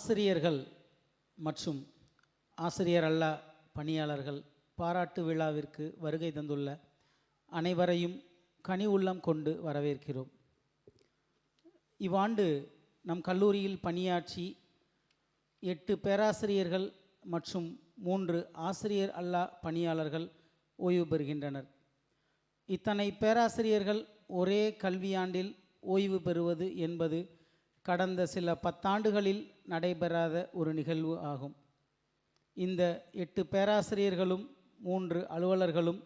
ஆசிரியர்கள் மற்றும் ஆசிரியர் அல்லா பணியாளர்கள் பாராட்டு விழாவிற்கு வருகை தந்துள்ள அனைவரையும் கனி உள்ளம் கொண்டு வரவேற்கிறோம். இவ்வாண்டு நம் கல்லூரியில் பணியாற்றி 8 பேராசிரியர்கள் மற்றும் 3 ஆசிரியர் அல்லா பணியாளர்கள் ஓய்வு பெறுகின்றனர். இத்தனை பேராசிரியர்கள் ஒரே கல்வியாண்டில் ஓய்வு பெறுவது என்பது கடந்த சில 10 ஆண்டுகளில் நடைபெறாத ஒரு நிகழ்வு ஆகும். இந்த 8 பேராசிரியர்களும் 3 அலுவலர்களும்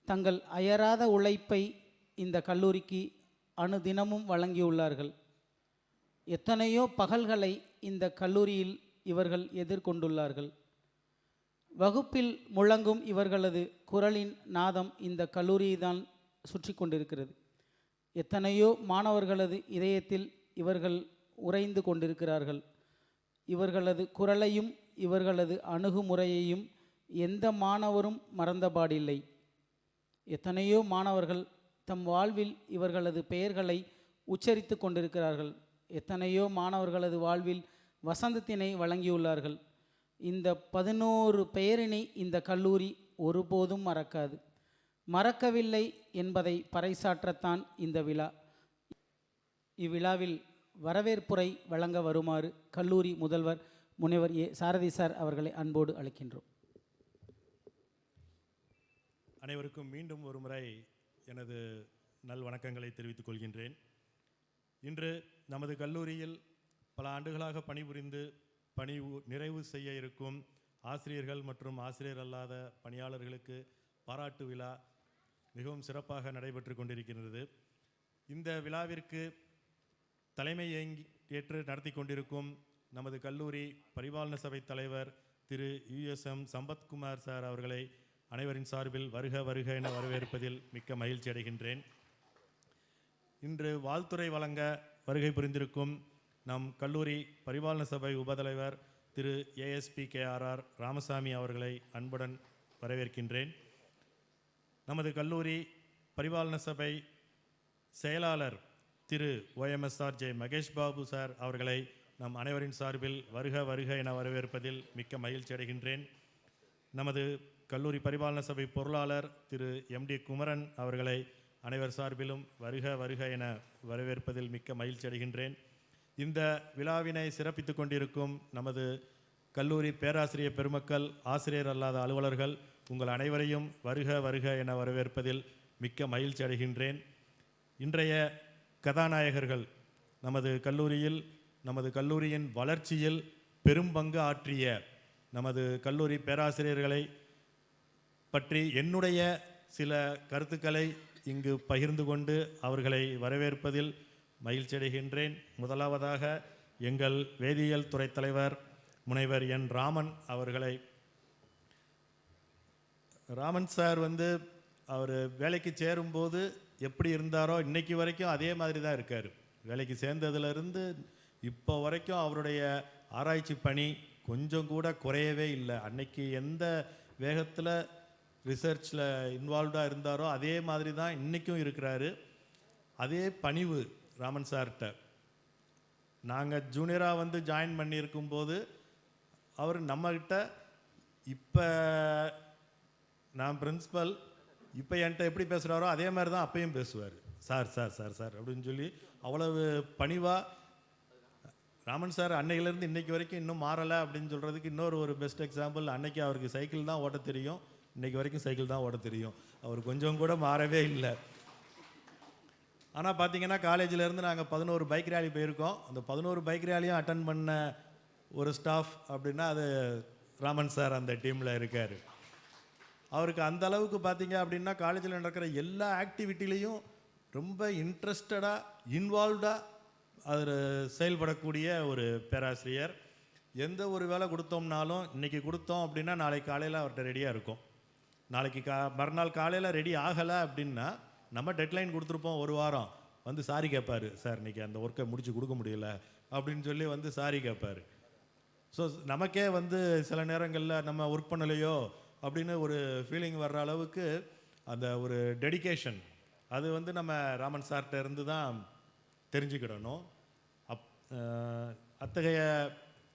தங்கள் அயராத உழைப்பை இந்த கல்லூரிக்கு அனுதினமும் வழங்கியுள்ளார்கள். எத்தனையோ பகல்களை இந்த கல்லூரியில் இவர்கள் எதிர்கொண்டுள்ளார்கள். வகுப்பில் முழங்கும் இவர்களது குரலின் நாதம் இந்த கல்லூரியை தான் சுற்றி கொண்டிருக்கிறது. எத்தனையோ மாணவர்களது இதயத்தில் இவர்கள் உறைந்து கொண்டிருக்கிறார்கள். இவர்களது குரலையும் இவர்களது அணுகுமுறையையும் எந்த மாணவரும் மறந்தபாடில்லை. எத்தனையோ மாணவர்கள் தம் வாழ்வில் இவர்களது பெயர்களை உச்சரித்து கொண்டிருக்கிறார்கள். எத்தனையோ மாணவர்களது வாழ்வில் வசந்தத்தினை வழங்கியுள்ளார்கள். இந்த 11 பெயரினை இந்த கல்லூரி ஒருபோதும் மறக்காது. மறக்கவில்லை என்பதை பறைசாற்றத்தான் இந்த விழா. இவ்விழாவில் வரவேற்புரை வழங்க வருமாறு கல்லூரி முதல்வர் முனைவர் சாரதி சார் அவர்களை அன்போடு அழைக்கின்றோம். அனைவருக்கும் மீண்டும் ஒரு முறை எனது நல்வணக்கங்களை தெரிவித்துக் கொள்கின்றேன். இன்று நமது கல்லூரியில் பல ஆண்டுகளாக பணிபுரிந்து பணி நிறைவு செய்ய இருக்கும் ஆசிரியர்கள் மற்றும் ஆசிரியர் அல்லாத பணியாளர்களுக்கு பாராட்டு விழா மிகவும் சிறப்பாக நடைபெற்று கொண்டிருக்கின்றது. இந்த விழாவிற்கு தலைமை ஏற்று நடத்தி கொண்டிருக்கும் நமது கல்லூரி பரிபாலன சபை தலைவர் திரு USM சம்பத்குமார் சார் அவர்களை அனைவரின் சார்பில் வருக வருக என வரவேற்பதில் மிக்க மகிழ்ச்சி அடைகின்றேன். இன்று வாழ்த்துறை வழங்க வருகை புரிந்திருக்கும் நம் கல்லூரி பரிபாலன சபை உபதலைவர் திரு ASP KRR ராமசாமி அவர்களை அன்புடன் வரவேற்கின்றேன். நமது கல்லூரி பரிபாலன சபை செயலாளர் திரு OMSRJ மகேஷ் பாபு சார் அவர்களை நம் அனைவரின் சார்பில் வருக வருக என வரவேற்பதில் மிக்க மகிழ்ச்சி அடைகின்றேன். நமது கல்லூரி பரிபாலன சபை பொருளாளர் திரு MD குமரன் அவர்களை அனைவர் சார்பிலும் வருக வருக என வரவேற்பதில் மிக்க மகிழ்ச்சி அடைகின்றேன். இந்த விழாவினை சிறப்பித்துக் கொண்டிருக்கும் நமது கல்லூரி பேராசிரியர் பெருமக்கள், ஆசிரியர் அல்லாத அலுவலர்கள் உங்கள் அனைவரையும் வருக வருக என வரவேற்பதில் மிக்க மகிழ்ச்சி அடைகின்றேன். இன்றைய கதாநாயகர்கள் நமது கல்லூரியின் வளர்ச்சியில் பெரும் பங்கு ஆற்றிய நமது கல்லூரி பேராசிரியர்களை பற்றி என்னுடைய சில கருத்துக்களை இங்கு பகிர்ந்து கொண்டு அவர்களை வரவேற்பதில் மகிழ்ச்சி அடைகின்றேன். முதலாவதாக எங்கள் வேதியியல் துறை தலைவர் முனைவர் N. ராமன் அவர்களை. ராமன் சார் அவர் வேலைக்கு சேரும்போது எப்படி இருந்தாரோ இன்னைக்கு வரைக்கும் அதே மாதிரி தான் இருக்கார். வேலைக்கு சேர்ந்ததுலேருந்து இப்போ வரைக்கும் அவருடைய ஆராய்ச்சி பணி கொஞ்சம் கூட குறையவே இல்லை. அன்னைக்கு எந்த வேகத்தில் ரிசர்ச்சில் இன்வால்வ்டாக இருந்தாரோ அதே மாதிரி தான் இன்றைக்கும் இருக்கிறாரு. அதே பணிவு ராமன் சார்கிட்ட. நாங்கள் ஜூனியராக ஜாயின் பண்ணியிருக்கும்போது அவர் நம்மக்கிட்ட இப்போ நான் பிரின்ஸிபல் இப்போ என்கிட்ட எப்படி பேசுகிறாரோ அதே மாதிரி தான் அப்பையும் பேசுவார். சார் சார் சார் சார் அப்படின்னு சொல்லி அவ்வளவு பணிவாக ராமன் சார் அன்னையிலேருந்து இன்றைக்கி வரைக்கும் இன்னும் மாறலை அப்படின்னு சொல்கிறதுக்கு இன்னொரு பெஸ்ட் எக்ஸாம்பிள், அன்னைக்கு அவருக்கு சைக்கிள் தான் ஓட்ட தெரியும், இன்றைக்கி வரைக்கும் சைக்கிள் தான் ஓட்ட தெரியும். அவர் கொஞ்சம் கூட மாறவே இல்லை. ஆனால் பார்த்தீங்கன்னா காலேஜிலேருந்து நாங்கள் 11 பைக் ரேலி போயிருக்கோம். அந்த 11 பைக் ரேலியும் அட்டன் பண்ண ஒரு ஸ்டாஃப் அப்படின்னா அது ராமன் சார் அந்த டீமில் இருக்கார். அவருக்கு அந்த அளவுக்கு பார்த்தீங்க அப்படின்னா காலேஜில் நடக்கிற எல்லா ஆக்டிவிட்டிலையும் ரொம்ப இன்ட்ரெஸ்டடாக இன்வால்வ்டாக அது செயல்படக்கூடிய ஒரு பேராசிரியர். எந்த ஒரு வேலை கொடுத்தோம்னாலும் இன்றைக்கி கொடுத்தோம் அப்படின்னா நாளைக்கு காலையில் அவர்கிட்ட ரெடியாக இருக்கும். நாளைக்கு மறுநாள் காலையில் ரெடி ஆகலை அப்படின்னா நம்ம டெட்லைன் கொடுத்துருப்போம் ஒரு வாரம், சாரி கேட்பார். சார் இன்றைக்கி அந்த ஒர்க்கை முடித்து கொடுக்க முடியல அப்படின்னு சொல்லி சாரி கேட்பார். ஸோ நமக்கே சில நேரங்களில் நம்ம ஒர்க் பண்ணலையோ அப்படின்னு ஒரு ஃபீலிங் வர்ற அளவுக்கு அந்த ஒரு டெடிகேஷன் அது நம்ம ராமன் சார்கிட்ட இருந்து தான் தெரிஞ்சுக்கிடணும். அத்தகைய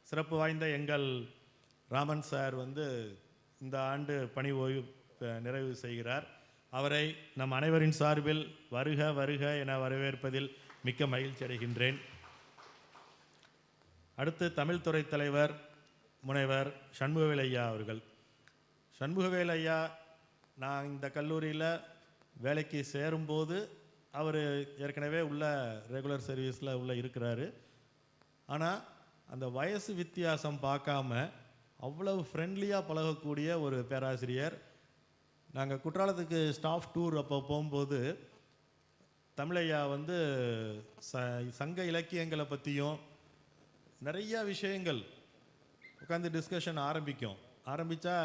சிறப்பு வாய்ந்த எங்கள் ராமன் சார் வந்து இந்த ஆண்டு பணி ஓய்வு நிறைவு செய்கிறார். அவரை நம் அனைவரின் சார்பில் வருக வருக என வரவேற்பதில் மிக்க மகிழ்ச்சி அடைகின்றேன். அடுத்து தமிழ் துறை தலைவர் முனைவர் சண்முகவேல் ஐயா அவர்கள். சண்முகவேல் ஐயா நான் இந்த கல்லூரியில் வேலைக்கு சேரும்போது அவர் ஏற்கனவே உள்ள ரெகுலர் சர்வீஸில் உள்ள இருக்கிறாரு. ஆனால் அந்த வயசு வித்தியாசம் பார்க்காம அவ்வளவு ஃப்ரெண்ட்லியாக பழகக்கூடிய ஒரு பேராசிரியர். நாங்கள் குற்றாலத்துக்கு ஸ்டாஃப் டூர் அப்போ போகும்போது தமிழையா வந்து சங்க இலக்கியங்களை பற்றியும் நிறையா விஷயங்கள் உட்காந்து டிஸ்கஷன் ஆரம்பித்தா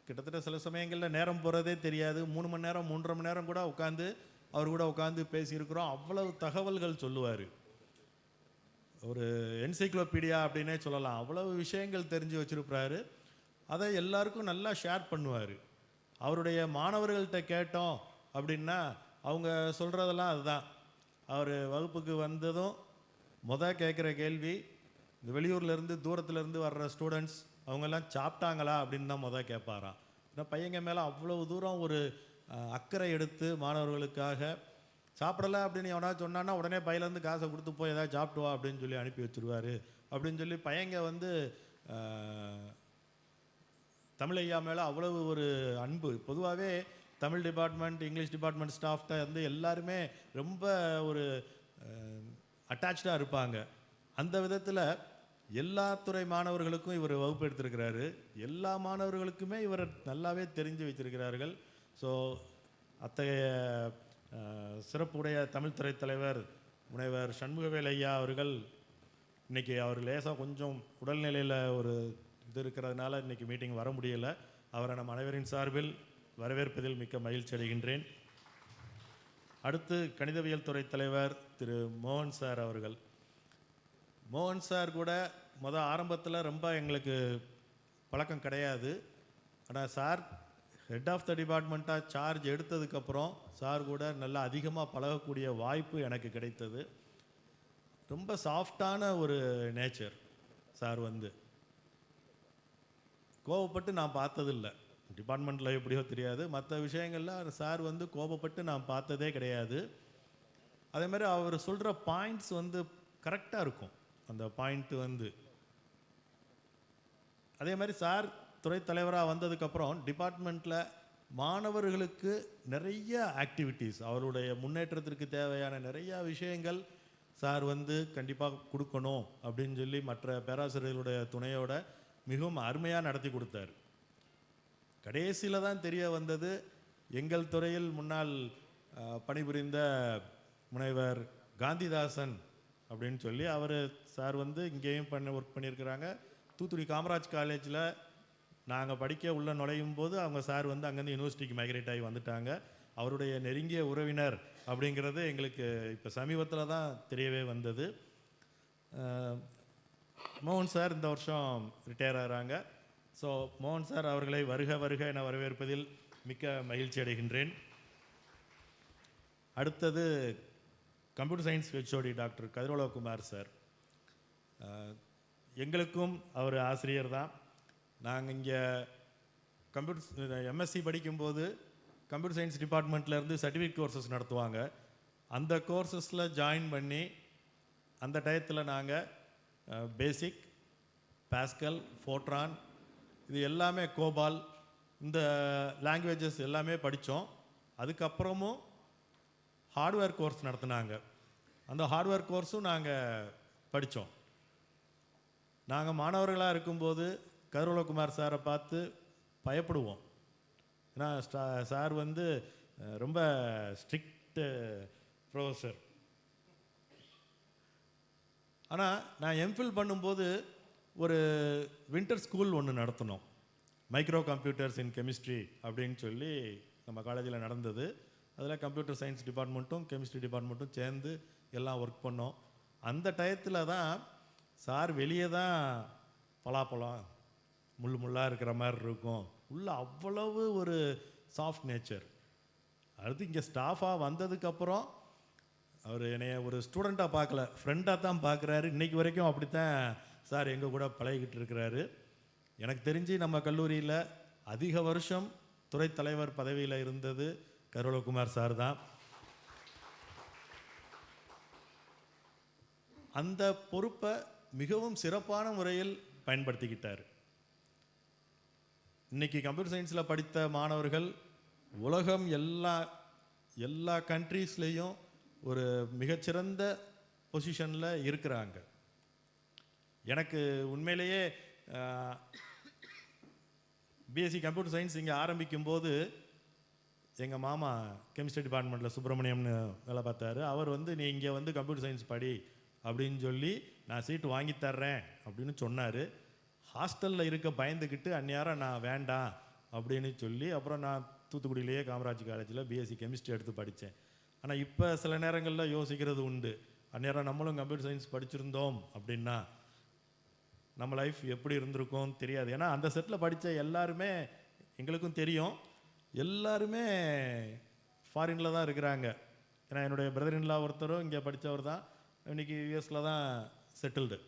கிட்டத்தட்ட சில சமயங்களில் நேரம் போகிறதே தெரியாது. 3 மணி நேரம் 3.5 மணி நேரம் கூட அவர் கூட உட்காந்து பேசியிருக்கிறோம். அவ்வளவு தகவல்கள் சொல்லுவார். ஒரு என்சைக்ளோபீடியா அப்படின்னே சொல்லலாம். அவ்வளவு விஷயங்கள் தெரிஞ்சு வச்சுருப்பாரு. அதை எல்லாருக்கும் நல்லா ஷேர் பண்ணுவார். அவருடைய மாணவர்கள்ட்ட கேட்டோம் அப்படின்னா அவங்க சொல்கிறதெல்லாம் அதுதான். அவர் வகுப்புக்கு வந்ததும் கேட்குற கேள்வி, இந்த வெளியூர்லேருந்து தூரத்துலேருந்து வர்ற ஸ்டூடெண்ட்ஸ் அவங்கெல்லாம் சாப்பிட்டாங்களா அப்படின்னு தான் கேட்பாராம். ஏன்னா பையங்க மேலே அவ்வளவு தூரம் ஒரு அக்கறை எடுத்து மாணவர்களுக்காக. சாப்பிடலை அப்படின்னு எவனாவது சொன்னான்னா உடனே பையிலேருந்து காசை கொடுத்து போய் ஏதாவது சாப்பிட்டுவா அப்படின்னு சொல்லி அனுப்பி வச்சுருவார். அப்படின்னு சொல்லி பையங்க வந்து தமிழ் ஐயா மேலே அவ்வளவு ஒரு அன்பு. பொதுவாகவே தமிழ் டிபார்ட்மெண்ட் இங்கிலீஷ் டிபார்ட்மெண்ட் ஸ்டாஃப்ட வந்து எல்லாருமே ரொம்ப ஒரு அட்டாச்சாக இருப்பாங்க. அந்த விதத்தில் எல்லா துறை மாணவர்களுக்கும் இவர் வகுப்பு எடுத்திருக்கிறாரு. எல்லா மாணவர்களுக்குமே இவர் நல்லாவே தெரிஞ்சு வச்சிருக்கிறார்கள். ஸோ அத்தகைய சிறப்புடைய தமிழ் துறை தலைவர் முனைவர் சண்முகவேல் ஐயா அவர்கள் இன்றைக்கி அவர் லேசாக கொஞ்சம் உடல்நிலையில் ஒரு இது இருக்கிறதுனால இன்றைக்கி மீட்டிங் வர முடியலை. அவரை நம் அனைவரின் சார்பில் வரவேற்பதில் மிக்க மகிழ்ச்சி அடைகின்றேன். அடுத்து கணிதவியல் துறை தலைவர் திரு மோகன் சார் அவர்கள். மோகன் சார் கூட ஆரம்பத்தில் ரொம்ப எங்களுக்கு பழக்கம் கிடையாது. ஆனால் சார் ஹெட் ஆஃப் த டிபார்ட்மெண்ட்டாக சார்ஜ் எடுத்ததுக்கப்புறம் சார் கூட நல்லா அதிகமாக பழகக்கூடிய வாய்ப்பு எனக்கு கிடைத்தது. ரொம்ப சாஃப்டான ஒரு நேச்சர் சார். வந்து கோபப்பட்டு நான் பார்த்ததில்லை. டிபார்ட்மெண்ட்டில் எப்படியோ தெரியாது, மற்ற விஷயங்களில் சார் வந்து கோபப்பட்டு நான் பார்த்ததே கிடையாது. அதே மாதிரி அவர் சொல்கிற பாயிண்ட்ஸ் வந்து கரெக்டாக இருக்கும். அந்த பாயிண்ட் வந்து அதே மாதிரி சார் துறை தலைவராக வந்ததுக்கப்புறம் டிபார்ட்மெண்ட்டில் மாணவர்களுக்கு நிறைய ஆக்டிவிட்டீஸ், அவருடைய முன்னேற்றத்திற்கு தேவையான நிறையா விஷயங்கள் சார் வந்து கண்டிப்பாக கொடுக்கணும் அப்படின்னு சொல்லி மற்ற பேராசிரியர்களுடைய துணையோட மிகவும் அருமையாக நடத்தி கொடுத்தார். கடைசியில் தான் தெரிய வந்தது, எங்கள் துறையில் முன்னால் பணிபுரிந்த முனைவர் காந்திதாசன் அப்படின்னு சொல்லி அவர் சார் வந்து இங்கேயும் ஒர்க் பண்ணியிருக்கிறாங்க. தூத்துக்குடி காமராஜ் காலேஜில் நாங்கள் படிக்க உள்ள நுழையும் போது அவங்க சார் வந்து அங்கேருந்து யூனிவர்சிட்டிக்கு மைக்ரேட் ஆகி வந்துட்டாங்க. அவருடைய நெருங்கிய உறவினர் அப்படிங்கிறது எங்களுக்கு இப்போ சமீபத்தில் தான் தெரியவே வந்தது. மோகன் சார் இந்த வருஷம் ரிட்டையர் ஆகிறாங்க. ஸோ மோகன் சார் அவர்களை வருக வருக என வரவேற்பதில் மிக்க மகிழ்ச்சி அடைகின்றேன். அடுத்தது computer science HOD doctor Kathirolakumar sir. எங்களுக்கும் அவர் ஆசிரியர் தான். நாங்கள் இங்கே எம்எஸ்சி படிக்கும்போது கம்ப்யூட்டர் சயின்ஸ் டிபார்ட்மெண்ட்லேருந்து சர்டிஃபிகேட் கோர்சஸ் நடத்துவாங்க. அந்த கோர்சஸில் ஜாயின் பண்ணி அந்த டயத்தில் நாங்கள் பேசிக், பாஸ்கல், ஃபோட்ரான் இது எல்லாமே, கோபால், இந்த லாங்குவேஜஸ் எல்லாமே படித்தோம். அதுக்கப்புறமும் ஹார்ட்வேர் கோர்ஸ் நடத்தினாங்க. அந்த ஹார்ட்வேர் கோர்ஸும் நாங்கள் படித்தோம். நாங்கள் மாணவர்களாக இருக்கும்போது கதிரோலகுமார் சாரை பார்த்து பயப்படுவோம். ஏன்னா சார் வந்து ரொம்ப ஸ்ட்ரிக்ட் ப்ரொஃபஸர். ஆனால் நான் எம்ஃபில் பண்ணும்போது ஒரு வின்டர் ஸ்கூல் ஒன்று நடத்தினோம், மைக்ரோ கம்ப்யூட்டர்ஸ் இன் கெமிஸ்ட்ரி அப்படின்னு சொல்லி நம்ம காலேஜில் நடந்தது. அதில் கம்ப்யூட்டர் சயின்ஸ் டிபார்ட்மெண்ட்டும் கெமிஸ்ட்ரி டிபார்ட்மெண்ட்டும் சேர்ந்து எல்லாம் ஒர்க் பண்ணோம். அந்த டயத்தில் தான் சார் வெளியே தான் பலாப்பழம் முள்ளாக இருக்கிற மாதிரி இருக்கும், உள்ள அவ்வளவு ஒரு சாஃப்ட் நேச்சர். அடுத்து இங்கே ஸ்டாஃபாக வந்ததுக்கப்புறம் அவர் என்னைய ஒரு ஸ்டூடெண்ட்டாக பார்க்கல, ஃப்ரெண்டாக தான் பார்க்குறாரு. இன்றைக்கி வரைக்கும் அப்படி தான் சார் எங்கள் கூட பழகிக்கிட்டு இருக்கிறாரு. எனக்கு தெரிஞ்சு நம்ம கல்லூரியில் அதிக வருஷம் துறை தலைவர் பதவியில் இருந்தது கருவலகுமார் சார் தான். அந்த பொறுப்பை மிகவும் சிறப்பான முறையில் பயன்படுத்திக்கிட்டார். இன்னைக்கு கம்ப்யூட்டர் சயின்ஸில் படித்த மாணவர்கள் உலகம் எல்லா கண்ட்ரீஸ்லேயும் ஒரு மிகச்சிறந்த பொசிஷனில் இருக்கிறாங்க. எனக்கு உண்மையிலேயே பிஎஸ்சி கம்ப்யூட்டர் சயின்ஸ் இங்கே ஆரம்பிக்கும் போது எங்கள் மாமா கெமிஸ்ட்ரி டிபார்ட்மெண்ட்டில் சுப்பிரமணியம்னு வேலை பார்த்தாரு. அவர் வந்து நீ இங்கே வந்து கம்ப்யூட்டர் சயின்ஸ் படி அப்படின்னு சொல்லி நான் சீட்டு வாங்கி தர்றேன் அப்படின்னு சொன்னார். ஹாஸ்டலில் இருக்க பயந்துக்கிட்டு அந்நேரம் நான் வேண்டாம் அப்படின்னு சொல்லி அப்புறம் நான் தூத்துக்குடியிலேயே காமராஜ் காலேஜில் பிஎஸ்சி கெமிஸ்ட்ரி எடுத்து படித்தேன். ஆனால் இப்போ சில நேரங்களில் யோசிக்கிறது உண்டு, அந்நேரம் நம்மளும் கம்ப்யூட்டர் சயின்ஸ் படிச்சிருந்தோம் அப்படின்னா நம்ம லைஃப் எப்படி இருந்திருக்கும் தெரியாது. ஏன்னா அந்த செட்டில் படித்த எல்லாருமே எங்களுக்கும் தெரியும், எல்லாருமே ஃபாரினில் தான் இருக்கிறாங்க. ஏன்னா என்னுடைய பிரதர்-இன்-லா ஒருத்தரும் இங்கே படித்தவர் தான், இன்றைக்கி யூஎஸில் தான் செட்டில்டு.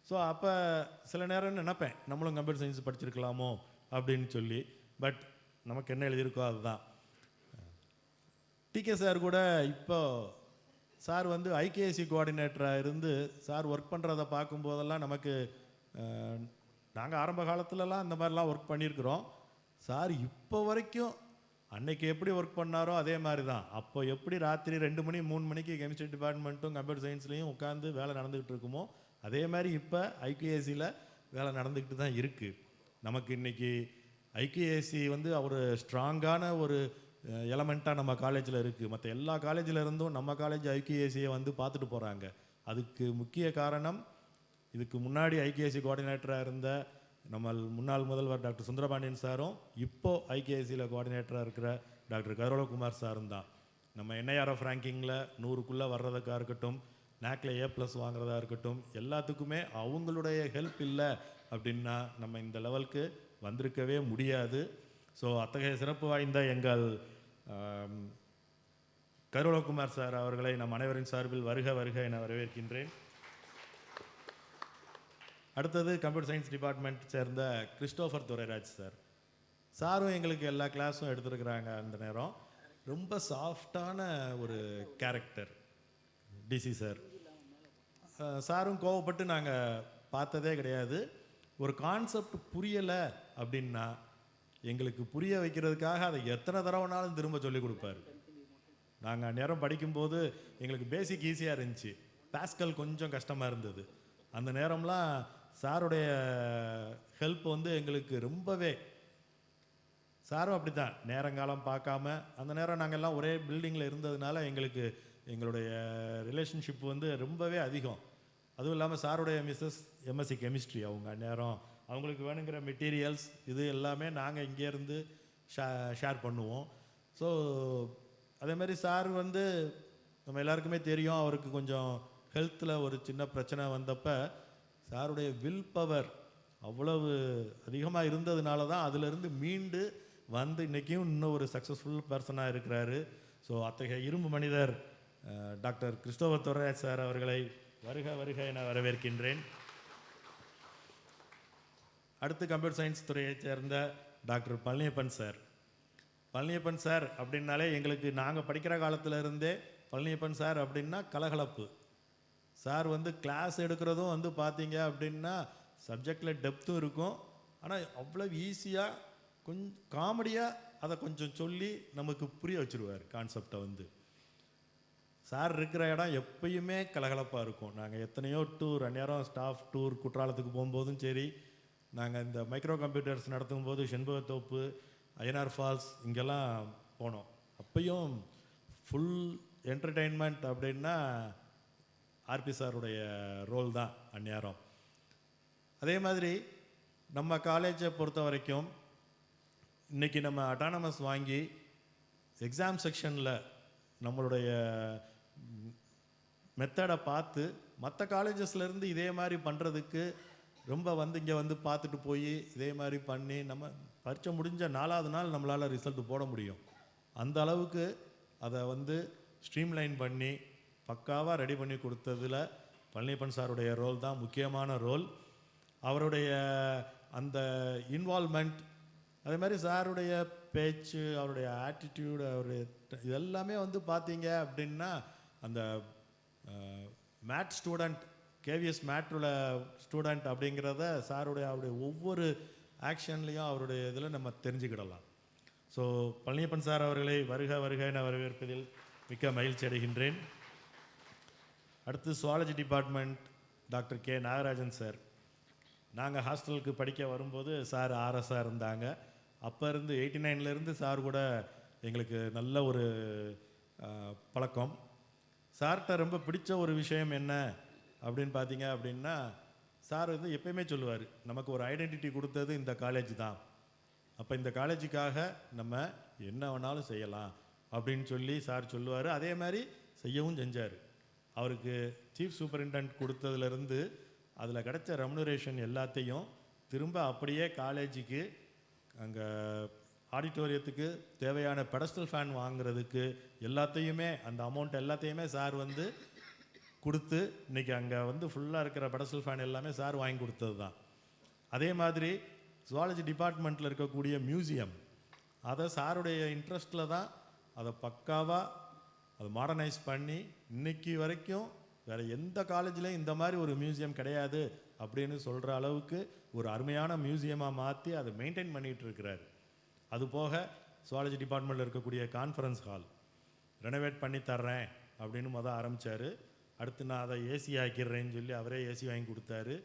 ஸோ அப்போ சில நேரம் நினைப்பேன் நம்மளும் கம்ப்யூட்டர் சயின்ஸ் படிச்சிருக்கலாமோ அப்படின்னு சொல்லி. பட் நமக்கு என்ன எழுதியிருக்கோ அதுதான். டிகே சார் கூட இப்போ சார் வந்து ஐகேஎஸ்சி கோஆர்டினேட்டராக இருந்து சார் ஒர்க் பண்ணுறதை பார்க்கும்போதெல்லாம் நமக்கு நாங்கள் ஆரம்ப காலத்துலலாம் இந்த மாதிரிலாம் ஒர்க் பண்ணியிருக்கிறோம். சார் இப்போ வரைக்கும் அன்னைக்கு எப்படி ஒர்க் பண்ணாரோ அதே மாதிரி தான். அப்போ எப்படி ராத்திரி 2 மணி 3 மணிக்கு கெமிஸ்ட்ரி டிபார்ட்மெண்ட்டும் கம்ப்யூட்டர் சயின்ஸ்லேயும் உட்காந்து வேலை நடந்துக்கிட்டு இருக்குமோ அதே மாதிரி இப்போ ஐகேஎஸ்சியில் வேலை நடந்துக்கிட்டு தான் இருக்குது. நமக்கு இன்றைக்கி ஐகேஎஸ்சி வந்து ஒரு ஸ்ட்ராங்கான ஒரு எலமெண்ட்டாக நம்ம காலேஜில் இருக்குது. மற்ற எல்லா காலேஜில் இருந்தும் நம்ம காலேஜ் ஐகேஎஸ்சியை வந்து பார்த்துட்டு போகிறாங்க. அதுக்கு முக்கிய காரணம், இதுக்கு முன்னாடி ஐகேஎஸ்சி கோஆர்டினேட்டராக இருந்த நம்ம முன்னாள் முதல்வர் டாக்டர் சுந்தரபாண்டியன் சாரும் இப்போ ஐகேஎஸ்சியில் கோஆர்டினேட்டராக இருக்கிற டாக்டர் கருவலகுமார் சாரும் தான். நம்ம என்ஐஆர்எஃப் ரேங்கிங்கில் 100க்குள்ளே வர்றதுக்காக இருக்கட்டும், நேக்கில் A+ வாங்குறதா இருக்கட்டும், எல்லாத்துக்குமே அவங்களுடைய ஹெல்ப் இல்லை அப்படின்னா நம்ம இந்த லெவலுக்கு வந்திருக்கவே முடியாது. ஸோ அத்தகைய சிறப்பு வாய்ந்த எங்கள் கருவலகுமார் சார் அவர்களை நம் அனைவரின் சார்பில் வருக வருக என வரவேற்கின்றேன். அடுத்தது கம்ப்யூட்டர் சயின்ஸ் டிபார்ட்மெண்ட் சேர்ந்த கிறிஸ்டோஃபர் துரைராஜ் சார். சாரும் எங்களுக்கு எல்லா கிளாஸும் எடுத்துருக்குறாங்க. அந்த நேரம் ரொம்ப சாஃப்டான ஒரு கேரக்டர் டிசி சார். சாரும் கோவப்பட்டு நாங்கள் பார்த்ததே கிடையாது. ஒரு கான்செப்ட் புரியலை அப்படின்னா எங்களுக்கு புரிய வைக்கிறதுக்காக அதை எத்தனை தடவைனாலும் திரும்ப சொல்லி கொடுப்பாரு. நாங்கள் நேரம் படிக்கும்போது எங்களுக்கு பேசிக் ஈஸியாக இருந்துச்சு, பாஸ்கல் கொஞ்சம் கஷ்டமாக இருந்தது. அந்த நேரம்லாம் சாருடைய ஹெல்ப் வந்து எங்களுக்கு ரொம்பவே, சாரும் அப்படி தான் நேரங்காலம் பார்க்காம, அந்த நேரம் நாங்கள் எல்லாம் ஒரே பில்டிங்கில் இருந்ததுனால எங்களுக்கு எங்களுடைய ரிலேஷன்ஷிப் வந்து ரொம்பவே அதிகம். அதுவும் இல்லாமல் சாருடைய மிஸ்ஸஸ் எம்எஸ்சி கெமிஸ்ட்ரி, அவங்க நேரம் அவங்களுக்கு வேணுங்கிற மெட்டீரியல்ஸ் இது எல்லாமே நாங்கள் இங்கேருந்து ஷேர் பண்ணுவோம். ஸோ அதேமாதிரி சார் வந்து நம்ம எல்லாருக்குமே தெரியும், அவருக்கு கொஞ்சம் ஹெல்த்தில் ஒரு சின்ன பிரச்சனை வந்தப்போ சாருடைய வில் பவர் அவ்வளவு அதிகமாக இருந்ததுனால தான் அதிலிருந்து மீண்டு வந்து இன்றைக்கும் இன்னும் ஒரு சக்ஸஸ்ஃபுல் பர்சனாக இருக்கிறாரு. ஸோ அத்தகைய இரும்பு மனிதர் டாக்டர் கிறிஸ்டோபர் துரைராஜ் சார் அவர்களை வருக வருக என வரவேற்கின்றேன். அடுத்து கம்ப்யூட்டர் சயின்ஸ் துறையைச் சேர்ந்த doctor Palaniappan sir. Palaniappan sir அப்படின்னாலே எங்களுக்கு நாங்கள் படிக்கிற காலத்தில் இருந்தே பழனியப்பன் சார் அப்படின்னா கலகலப்பு. சார் வந்து கிளாஸ் எடுக்கிறதும் வந்து பார்த்தீங்க அப்படின்னா சப்ஜெக்டில் டெப்த்தும் இருக்கும், ஆனால் அவ்வளோ ஈஸியாக கொஞ்சம் காமெடியாக அதை கொஞ்சம் சொல்லி நமக்கு புரிய வச்சுருவார் கான்செப்டை வந்து. சார் இருக்கிற இடம் எப்பயுமே கலகலப்பாக இருக்கும். நாங்கள் எத்தனையோ டூர், அந்நேரம் ஸ்டாஃப் டூர் குற்றாலத்துக்கு போகும்போதும் சரி, நாங்கள் இந்த மைக்ரோ கம்ப்யூட்டர்ஸ் நடத்தும் போது செண்பகத்தோப்பு, ஐயனார் ஃபால்ஸ் இங்கெல்லாம் போனோம். அப்பையும் ஃபுல் என்டர்டெயின்மெண்ட் அப்படின்னா ஆர்பி சாருடைய ரோல் தான் அந்நேரம். அதே மாதிரி நம்ம காலேஜை பொறுத்த வரைக்கும் இன்றைக்கி நம்ம அட்டானமஸ் வாங்கி எக்ஸாம் செக்ஷனில் நம்மளுடைய மெத்தடை பார்த்து மற்ற காலேஜஸ்லேருந்து இதே மாதிரி பண்ணுறதுக்கு ரொம்ப வந்து இங்கே வந்து பார்த்துட்டு போய் இதே மாதிரி பண்ணி நம்ம பரீட்சை முடிஞ்ச 4வது நாள் நம்மளால் ரிசல்ட் போட முடியும். அந்த அளவுக்கு அதை வந்து ஸ்ட்ரீம்லைன் பண்ணி பக்காவாக ரெடி பண்ணி கொடுத்ததில் பழனியப்பன் சாருடைய ரோல் தான் முக்கியமான ரோல். அவருடைய அந்த இன்வால்மெண்ட், அதே மாதிரி சாருடைய பேச்சு, அவருடைய ஆட்டிடியூடு, அவருடைய இதெல்லாமே வந்து பார்த்தீங்க அப்படின்னா அந்த மேட் ஸ்டூடெண்ட், கேவிஎஸ் மேட்ல ஸ்டூடெண்ட் அப்படிங்கிறத அவருடைய ஒவ்வொரு ஆக்ஷன்லேயும் அவருடைய இதில் நம்ம தெரிஞ்சுக்கிடலாம். ஸோ பழனியப்பன் சார் அவர்களை வருக வருக என வரவேற்பதில் மிக்க மகிழ்ச்சி அடைகின்றேன். அடுத்து zoology department doctor K Nagarajan sir. நாங்கள் ஹாஸ்டலுக்கு படிக்க வரும்போது சார் ஆர்எஸ்ஸாக இருந்தாங்க. அப்போ இருந்து 89லேருந்து சார் கூட எங்களுக்கு நல்ல ஒரு பழக்கம். சார்கிட்ட ரொம்ப பிடிச்ச ஒரு விஷயம் என்ன அப்படின்னு பார்த்தீங்க அப்படின்னா, சார் வந்து எப்பயுமே சொல்லுவார், நமக்கு ஒரு ஐடென்டிட்டி கொடுத்தது இந்த காலேஜ் தான், அப்போ இந்த காலேஜுக்காக நம்ம என்ன வேணாலும் செய்யலாம் அப்படின்னு சொல்லி சார் சொல்லுவார். அதே மாதிரி செய்யவும் செஞ்சார். அவருக்கு சீஃப் சூப்பரிண்டென்ட் கொடுத்ததுலேருந்து அதில் கிடைச்ச ரெமுனரேஷன் எல்லாத்தையும் திரும்ப அப்படியே காலேஜுக்கு அங்கே ஆடிட்டோரியத்துக்கு தேவையான பெடஸ்டல் ஃபேன் வாங்குறதுக்கு எல்லாத்தையுமே, அந்த அமௌண்ட் எல்லாத்தையுமே சார் வந்து கொடுத்து இன்றைக்கி அங்கே வந்து ஃபுல்லாக இருக்கிற பெடஸ்டல் ஃபேன் எல்லாமே சார் வாங்கி கொடுத்தது தான். அதே மாதிரி ஜுவாலஜி டிபார்ட்மெண்ட்டில் இருக்கக்கூடிய மியூசியம், அதை சாருடைய இன்ட்ரெஸ்ட்டில் தான் அதை பக்காவாக அதை மாடர்னைஸ் பண்ணி இன்றைக்கி வரைக்கும் வேறு எந்த காலேஜ்லேயும் இந்த மாதிரி ஒரு மியூசியம் கிடையாது அப்படின்னு சொல்கிற அளவுக்கு ஒரு அருமையான மியூசியமாக மாற்றி அதை மெயின்டைன் பண்ணிகிட்டு இருக்கிறார். அதுபோக ஜுவாலஜி டிபார்ட்மெண்ட்டில் இருக்கக்கூடிய கான்ஃபரன்ஸ் ஹால் ரெனோவேட் பண்ணி தர்றேன் அப்படின்னு ஆரம்பித்தார். அடுத்து நான் அதை ஏசி ஆக்கிடுறேன்னு சொல்லி அவரே ஏசி வாங்கி கொடுத்தாரு.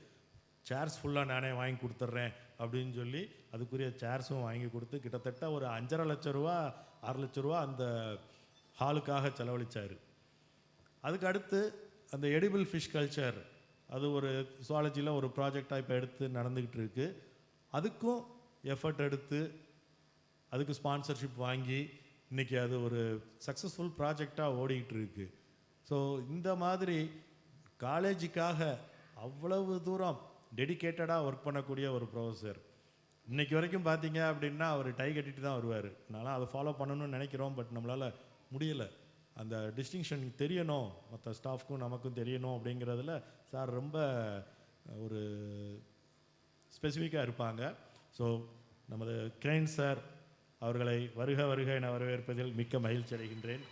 சேர்ஸ் ஃபுல்லாக நானே வாங்கி கொடுத்துட்றேன் அப்படின்னு சொல்லி அதுக்குரிய சேர்ஸும் வாங்கி கொடுத்து கிட்டத்தட்ட ஒரு 5.5 லட்ச ரூபா 6 லட்ச ரூபா அந்த ஹாலுக்காக செலவழித்தார். அதுக்கு அடுத்து அந்த எடிபிள் ஃபிஷ் கல்ச்சர், அது ஒரு ஜுவாலஜியில் ஒரு ப்ராஜெக்டாக இப்போ எடுத்து நடந்துக்கிட்டு இருக்குது. அதுக்கும் எஃபர்ட் எடுத்து அதுக்கு ஸ்பான்சர்ஷிப் வாங்கி இன்றைக்கி அது ஒரு சக்ஸஸ்ஃபுல் ப்ராஜெக்டாக ஓடிக்கிட்டு இருக்குது. ஸோ இந்த மாதிரி காலேஜுக்காக அவ்வளவு தூரம் டெடிக்கேட்டடாக ஒர்க் பண்ணக்கூடிய ஒரு ப்ரொஃபஸர். இன்றைக்கி வரைக்கும் பார்த்தீங்க அப்படின்னா அவர் டை கட்டிட்டு தான் வருவார். நான்லாம் அதை ஃபாலோ பண்ணணும்னு நினைக்கிறோம், பட் நம்மளால் முடியலை. அந்த டிஸ்டிங்ஷன் தெரியணும், மற்ற ஸ்டாஃப்க்கும் நமக்கும் தெரியணும் அப்படிங்கிறதுல சார் ரொம்ப ஒரு ஸ்பெசிஃபிக்காக இருப்பாங்க. ஸோ நமது கிரைன் சார் அவர்களை வருக வருக என வரவேற்பதில் மிக்க மகிழ்ச்சி அடைகின்றேன்.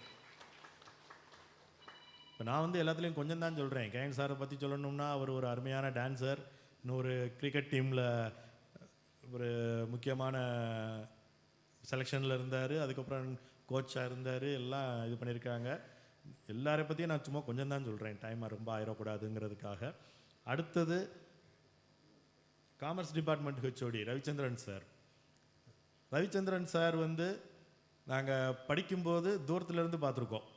இப்போ நான் வந்து எல்லாத்துலேயும் கொஞ்சம் தான் சொல்கிறேன். கிரைன் சாரை பற்றி சொல்லணும்னா அவர் ஒரு அருமையான டான்ஸர், இன்னொரு கிரிக்கெட் டீமில் ஒரு முக்கியமான செலெக்ஷனில் இருந்தார், அதுக்கப்புறம் கோச்சாக இருந்தார், எல்லாம் இது பண்ணியிருக்காங்க. எல்லாரை பற்றியும் நான் சும்மா கொஞ்சம் தான் சொல்கிறேன், டைம் ரொம்ப ஆயிடக்கூடாதுங்கிறதுக்காக. அடுத்தது commerce department HOD Ravichandran sir. Ravichandran sir வந்து நாங்கள் படிக்கும்போது தூரத்துலேருந்து பார்த்துருக்கோம்.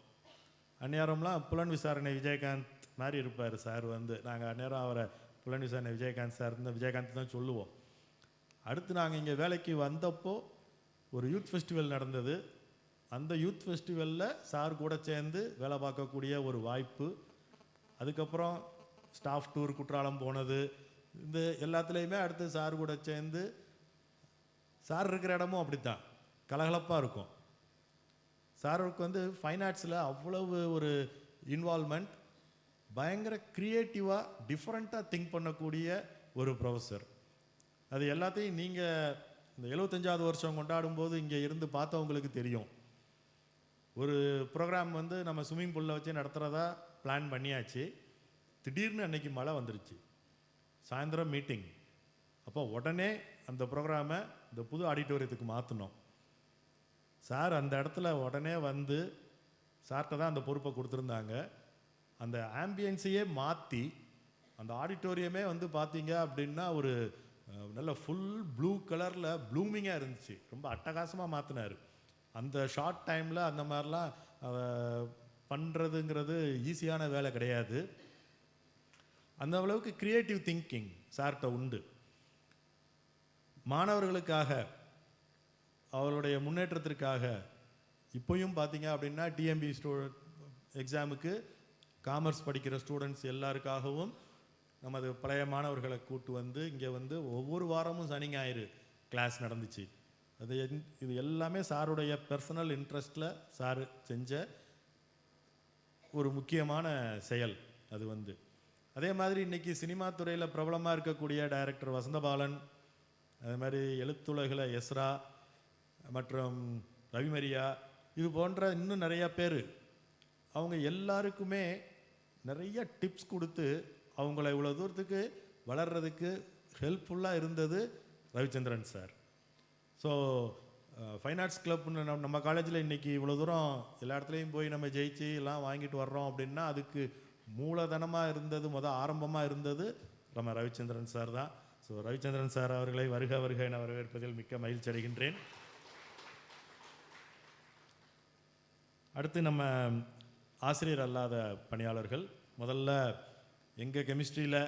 அந்நேரம்லாம் புலன் விசாரணை விஜயகாந்த் மாதிரி இருப்பார் சார் வந்து. நாங்கள் அந்நேரம் அவரை புலன் விசாரணை விஜயகாந்த் சார் இருந்தால் விஜயகாந்த் தான் சொல்லுவோம். அடுத்து நாங்கள் இங்கே வேலைக்கு வந்தப்போ ஒரு யூத் ஃபெஸ்டிவல் நடந்தது. அந்த யூத் ஃபெஸ்டிவலில் சார் கூட சேர்ந்து வேலை பார்க்கக்கூடிய ஒரு வாய்ப்பு. அதுக்கப்புறம் ஸ்டாஃப் டூர் குற்றாலம் போனது, இந்த எல்லாத்துலேயுமே அடுத்து சார் கூட சேர்ந்து, சார் இருக்கிற இடமும் அப்படித்தான் கலகலப்பாக இருக்கும். சாருக்கு வந்து ஃபைன் ஆர்ட்ஸில் அவ்வளவு ஒரு இன்வால்மெண்ட், பயங்கர க்ரியேட்டிவாக டிஃப்ரெண்ட்டாக திங்க் பண்ணக்கூடிய ஒரு ப்ரொஃபஸர். அது எல்லாத்தையும் நீங்கள் இந்த 75வது வருஷம் கொண்டாடும்போது இங்கே இருந்து பார்த்தவங்களுக்கு தெரியும். ஒரு ப்ரோக்ராம் வந்து நம்ம ஸ்விம்மிங் பூலில் வச்சு நடத்துகிறதா பிளான் பண்ணியாச்சு. திடீர்னு அன்னைக்கு மழை வந்துருச்சு, சாயந்தரம் மீட்டிங். அப்போ உடனே அந்த ப்ரோக்ராமை இந்த புது ஆடிட்டோரியத்துக்கு மாற்றினோம். சார் அந்த இடத்துல உடனே வந்து சார்கிட்ட தான் அந்த பொறுப்பை கொடுத்துருந்தாங்க. அந்த ஆம்பியன்ஸையே மாற்றி அந்த ஆடிட்டோரியமே வந்து பார்த்தீங்க அப்படின்னா ஒரு நல்ல ஃபுல் ப்ளூ கலரில் ப்ளூமிங்காக இருந்துச்சு. ரொம்ப அட்டகாசமாக மாற்றினார். அந்த ஷார்ட் டைமில் அந்த மாதிரிலாம் பண்ணுறதுங்கிறது ஈஸியான வேலை கிடையாது. அந்த அளவுக்கு க்ரியேட்டிவ் திங்கிங் சார்கிட்ட உண்டு. மாணவர்களுக்காக, அவருடைய முன்னேற்றத்திற்காக இப்போயும் பார்த்தீங்க அப்படின்னா டிஎம்பி எக்ஸாமுக்கு காமர்ஸ் படிக்கிற ஸ்டூடெண்ட்ஸ் எல்லாருக்காகவும் நமது பழைய மாணவர்களை கூட்டு வந்து இங்கே வந்து ஒவ்வொரு வாரமும் சனி ஞாயிறு கிளாஸ் நடந்துச்சு. இது எல்லாமே சாருடைய பர்சனல் இன்ட்ரெஸ்டில் சார் செஞ்ச ஒரு முக்கியமான செயல். அது வந்து அதே மாதிரி இன்றைக்கி சினிமா துறையில் பிரபலமாக இருக்கக்கூடிய டைரக்டர் வசந்தபாலன், அதே மாதிரி எழுத்துலகில் எஸ்ரா மற்றும் ரவிமரியா, இது போன்ற இன்னும் நிறையா பேர், அவங்க எல்லாருக்குமே நிறைய டிப்ஸ் கொடுத்து அவங்கள இவ்வளோ தூரத்துக்கு வளர்கிறதுக்கு ஹெல்ப்ஃபுல்லாக இருந்தது Ravichandran sir. So fine arts கிளப்னு நம்ம காலேஜில் இன்றைக்கி இவ்வளோ தூரம் எல்லா இடத்துலையும் போய் நம்ம ஜெயிச்சு எல்லாம் வாங்கிட்டு வர்றோம் அப்படின்னா அதுக்கு மூலதனமாக இருந்தது, ஆரம்பமாக இருந்தது நம்ம ரவிச்சந்திரன் சார் தான். ஸோ ரவிச்சந்திரன் சார் அவர்களை வருக வருக என வரவேற்பதில் மிக்க மகிழ்ச்சி அடைகின்றேன். அடுத்து நம்ம ஆசிரியர் அல்லாத பணியாளர்கள். முதல்ல எங்கள் கெமிஸ்ட்ரியில்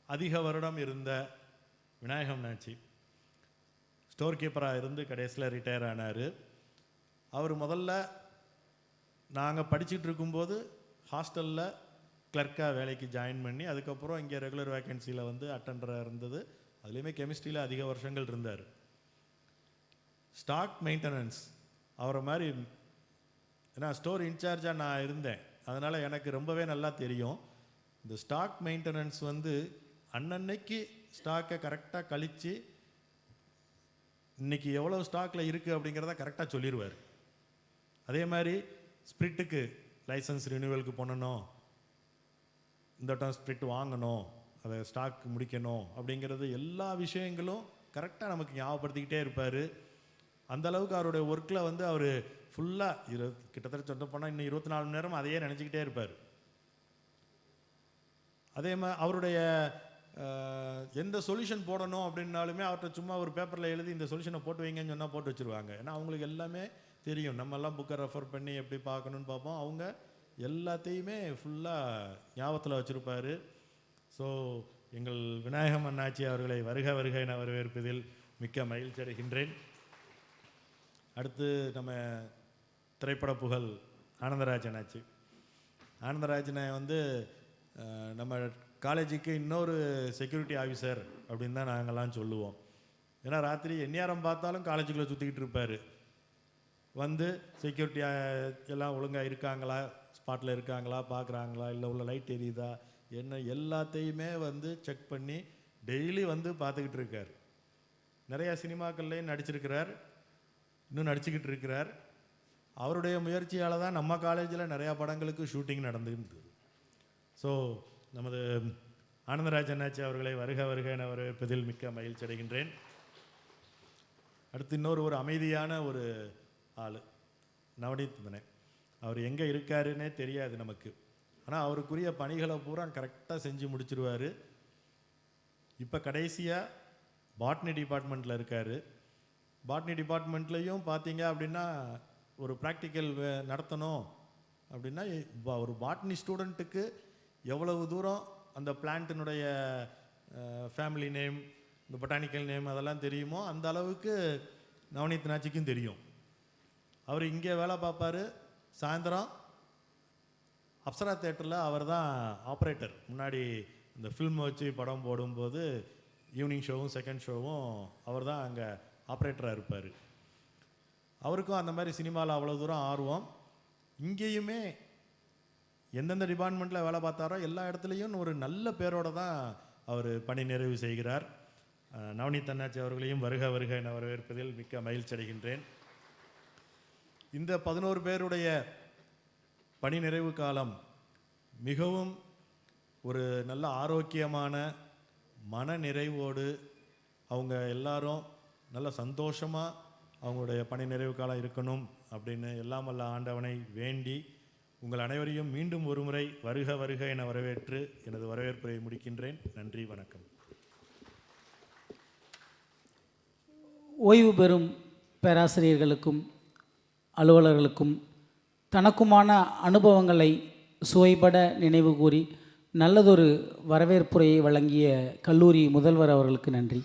அதிக வருடம் இருந்த விநாயகம் நாச்சி, ஸ்டோர் கீப்பராக இருந்து கடைசியில் ரிட்டையர் ஆனார். அவர் முதல்ல நாங்கள் படிச்சுட்டு இருக்கும்போது ஹாஸ்டலில் கிளர்க்காக வேலைக்கு ஜாயின் பண்ணி அதுக்கப்புறம் இங்கே ரெகுலர் வேக்கன்சியில் வந்து அட்டெண்டராக இருந்தது. அதுலேயுமே கெமிஸ்ட்ரியில் அதிக வருஷங்கள் இருந்தார். ஸ்டாக் மெயின்டெனன்ஸ் அவரை மாதிரி, ஏன்னா ஸ்டோர் இன்சார்ஜாக நான் இருந்தேன், அதனால் எனக்கு ரொம்பவே நல்லா தெரியும். இந்த ஸ்டாக் மெயின்டெனன்ஸ் வந்து அன்னன்னைக்கு ஸ்டாக்கை கரெக்டாக கழித்து இன்றைக்கி எவ்வளோ ஸ்டாக்கில் இருக்குது அப்படிங்கிறத கரெக்டாக சொல்லிடுவார். அதே மாதிரி ஸ்பிரிட்டுக்கு லைசன்ஸ் ரினியூவலுக்கு பண்ணணும், இந்த டம் ஸ்பிரிட் வாங்கணும், அதை ஸ்டாக் முடிக்கணும் அப்படிங்கிறது எல்லா விஷயங்களும் கரெக்டாக நமக்கு ஞாபகப்படுத்திக்கிட்டே இருப்பார். அந்தளவுக்கு அவருடைய ஒர்க்கில் வந்து அவர் ஃபுல்லாக கிட்டத்தட்ட சொல்ல போனால் இன்னும் 24 மணி நேரம் அதையே நினச்சிக்கிட்டே இருப்பார். அதே மாதிரி அவருடைய எந்த சொல்யூஷன் போடணும் அப்படின்னாலுமே அவர்கிட்ட சும்மா ஒரு பேப்பரில் எழுதி இந்த சொல்யூஷனை போட்டு வைங்கன்னு சொன்னால் போட்டு வச்சுருவாங்க. ஏன்னா அவங்களுக்கு எல்லாமே தெரியும், நம்மெல்லாம் புக்கை ரெஃபர் பண்ணி எப்படி பார்க்கணுன்னு பார்ப்போம், அவங்க எல்லாத்தையுமே ஃபுல்லாக ஞாபகத்தில் வச்சுருப்பார். ஸோ எங்கள் விநாயகம் அண்ணாச்சி அவர்களை வருக வருக என வரவேற்பதில் மிக்க மகிழ்ச்சி அடைகின்றேன். அடுத்து நம்ம திரைப்பட புகழ் ஆனந்தராஜன் ஆச்சு. ஆனந்தராஜனை வந்து நம்ம காலேஜுக்கு இன்னொரு செக்யூரிட்டி ஆஃபீஸர் அப்படின்னு தான் நாங்கள்லாம் சொல்லுவோம். ஏன்னா ராத்திரி எந்நேரம் பார்த்தாலும் காலேஜுக்குள்ளே சுற்றிக்கிட்டு இருப்பார். வந்து செக்யூரிட்டி எல்லாம் ஒழுங்காக இருக்காங்களா, ஸ்பாட்டில் இருக்காங்களா, பார்க்குறாங்களா, இல்லை உள்ள லைட் எரியுதா, என்ன எல்லாத்தையுமே வந்து செக் பண்ணி டெய்லி வந்து பார்த்துக்கிட்டு இருக்கார். நிறையா சினிமாக்கள்லேயும் நடிச்சிருக்கிறார், இன்னும் நடிச்சுக்கிட்டு இருக்கிறார். அவருடைய முயற்சியால் தான் நம்ம காலேஜில் நிறையா படங்களுக்கு ஷூட்டிங் நடந்துருந்தது. ஸோ நமது ஆனந்தராஜ் அண்ணாச்சி அவர்களை வருக வருக என வரவேற்பதில் மிக்க மகிழ்ச்சி அடைகின்றேன். அடுத்து இன்னொரு அமைதியான ஒரு ஆள் நவநீத் மனே. அவர் எங்கே இருக்காருன்னே தெரியாது நமக்கு, ஆனால் அவருக்குரிய பணிகளை பூரா கரெக்டாக செஞ்சு முடிச்சிருவார். இப்போ கடைசியாக பாட்னி டிபார்ட்மெண்ட்டில் இருக்கார். பாட்னி டிபார்ட்மெண்ட்லேயும் பார்த்தீங்க அப்படின்னா ஒரு ப்ராக்டிக்கல் நடத்தணும் அப்படின்னா ஒரு பாட்னி ஸ்டூடெண்ட்டுக்கு எவ்வளவு தூரம் அந்த பிளான்ட்டினுடைய ஃபேமிலி நேம், இந்த பொட்டானிக்கல் நேம் அதெல்லாம் தெரியுமோ அந்த அளவுக்கு நவநீத் நாச்சிக்கும் தெரியும். அவர் இங்கே வேலை பார்ப்பார். சாயந்தரம் அப்சரா தேட்டரில் அவர் தான் ஆப்ரேட்டர். முன்னாடி இந்த ஃபில்ம் வச்சு படம் போடும்போது ஈவினிங் ஷோவும் செகண்ட் ஷோவும் அவர் தான் அங்கே ஆப்ரேட்டராக இருப்பார். அவருக்கும் அந்த மாதிரி சினிமாவில் அவ்வளோ தூரம் ஆர்வம். இங்கேயுமே எந்தெந்த டிபார்ட்மெண்ட்டில் வேலை பார்த்தாரோ எல்லா இடத்துலையும் ஒரு நல்ல பேரோடு தான் அவர் பணி நிறைவு செய்கிறார். நவநீத் அண்ணாச்சி அவர்களையும் வருக வருக என வரவேற்பதில் மிக்க மகிழ்ச்சி அடைகின்றேன். இந்த 11 பேருடைய பணி நிறைவு காலம் மிகவும் ஒரு நல்ல ஆரோக்கியமான மன நிறைவோடு அவங்க எல்லாரும் நல்ல சந்தோஷமாக அவங்களுடைய பணி நிறைவு காலம் இருக்கணும் அப்படின்னு எல்லாம் வல்ல ஆண்டவனை வேண்டி உங்கள் அனைவரையும் மீண்டும் ஒரு முறை வருக வருக என வரவேற்று எனது வரவேற்பை முடிக்கின்றேன். நன்றி, வணக்கம். ஓய்வு பெறும் பேராசிரியர்களுக்கும் அலுவலர்களுக்கும் தனக்குமான அனுபவங்களை சுவைபட நினைவு கூறி நல்லதொரு வரவேற்புரையை வழங்கிய கல்லூரி முதல்வர் அவர்களுக்கு நன்றி.